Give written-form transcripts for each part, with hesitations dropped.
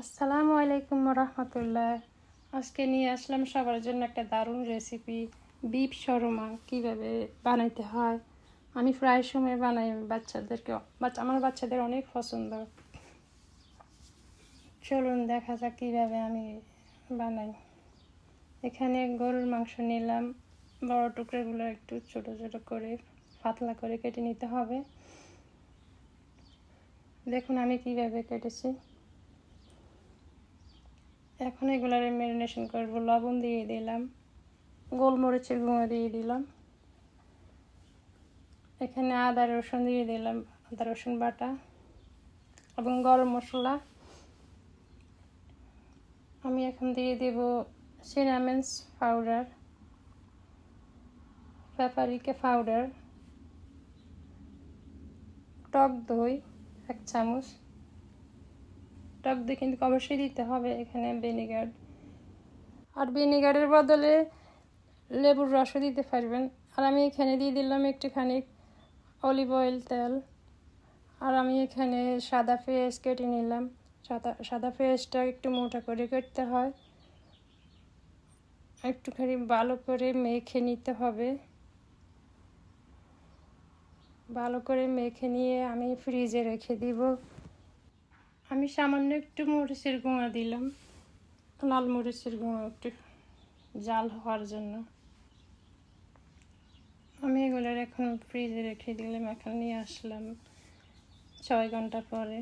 আসসালামু আলাইকুম রহমতুল্লাহ। আজকে নিয়ে আসলাম সবার জন্য একটা দারুণ রেসিপি, বিফ শর্মা কীভাবে বানাইতে হয়। আমি প্রায় সময় বানাই আমার বাচ্চাদের অনেক পছন্দ। চলুন দেখা যাক কীভাবে আমি বানাই। এখানে গরুর মাংস নিলাম, বড় টুকরোগুলো একটু ছোট ছোট করে পাতলা করে কেটে নিতে হবে। দেখুন আমি কীভাবে কেটেছি। এখন এগুলার ম্যারিনেশন করব। লবণ দিয়ে দিলাম, গোলমরিচের গুঁড়ো দিয়ে দিলাম, এখানে আদা রসুন দিয়ে দিলাম, আদা রসুন বাটা এবং গরম মশলা। আমি এখন দিয়ে দেব সিনামন পাউডার, পাপরিকা পাউডার, টক দই 1 চামচ। টক দই কিন্তু অবশ্যই দিতে হবে, এখানে ভিনেগার, আর ভিনেগারের বদলে লেবুর রসও দিতে পারবেন। আর আমি এখানে দিয়ে দিলাম একটুখানি অলিভ অয়েল তেল। আর আমি এখানে সাদা পেঁয়াজ কেটে নিলাম। সাদা পেঁয়াজটা একটু মোটা করে কাটতে হয়, একটুখানি ভালো করে মেখে নিতে হবে। ভালো করে মেখে নিয়ে আমি ফ্রিজে রেখে দিব। আমি সামান্য একটু মরিচের গুঁড়া দিলাম, লাল মরিচের গুঁড়ো, একটু জাল হওয়ার জন্য। আমি এগুলোর এখন ফ্রিজে রেখে দিলাম। এখন নিয়ে আসলাম 6 ঘন্টা পরে,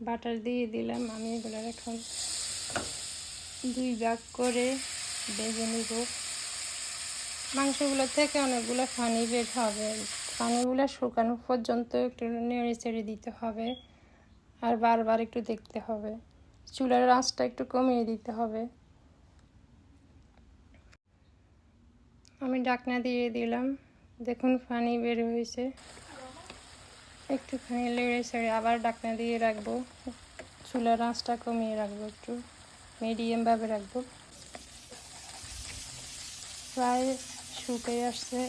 বাটার দিয়ে দিলাম। আমি এগুলোর এখন 2 ভাগ করে ভেজে নিব। মাংসগুলো থেকে অনেকগুলো পানি বের হবে, পানিগুলো শুকানো পর্যন্ত একটু নেড়ে চেড়ে দিতে হবে, আর বারবার একটু দেখতে হবে। চুলার আঁচটা একটু কমিয়ে দিতে হবে। আমি ঢাকনা দিয়ে দিলাম, দেখুন পানি বের হয়েছে। একটুখানি নেড়ে চেড়ে আবার ঢাকনা দিয়ে রাখবো। চুলার আঁচটা কমিয়ে রাখবো, একটু মিডিয়ামভাবে রাখবো। প্রায় শুকিয়ে আসছে।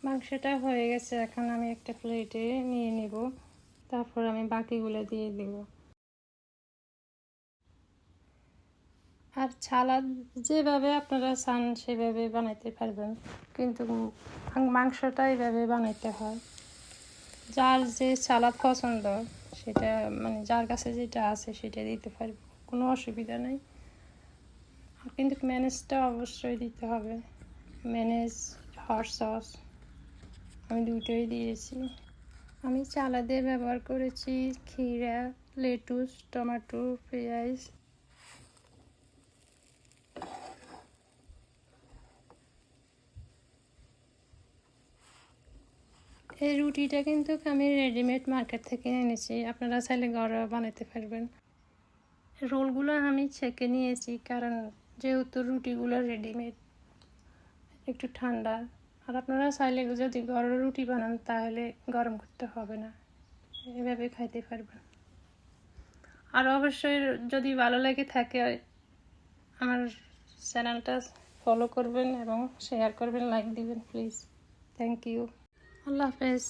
মাংসটা হয়ে গেছে, এখন আমি একটা প্লেটে নিয়ে নেব, তারপর আমি বাকিগুলো দিয়ে দেব। আর সালাদ যেভাবে আপনারা চান সেভাবে বানাইতে পারবেন, কিন্তু মাংসটা এইভাবে বানাইতে হয়। যার যে সালাদ পছন্দ সেটা, মানে যার কাছে যেটা আছে সেটা দিতে পারবে, কোনো অসুবিধা নেই। কিন্তু ম্যানেজটা অবশ্যই দিতে হবে, ম্যানেজ, হট সস, আমি দুটোই দিয়েছি। আমি সালাদে ব্যবহার করেছি ক্ষীরা, লেটুস, টমেটো, পেঁয়াজ। এই রুটিটা কিন্তু আমি রেডিমেড মার্কেট থেকে এনেছি, আপনারা চাইলে ঘরেও বানাতে পারবেন। রোলগুলো আমি ছেঁকে নিয়েছি, কারণ যেহেতু রুটিগুলো রেডিমেড, একটু ঠান্ডা। আর আপনারা চাইলে যদি ঘরের রুটি বানান তাহলে গরম করতে হবে না, এভাবে খাইতে পারবেন। আর অবশ্যই যদি ভালো লেগে থাকে আমার চ্যানেলটা ফলো করবেন এবং শেয়ার করবেন, লাইক দিবেন প্লিজ। Thank you. আল্লাহ হাফেজ।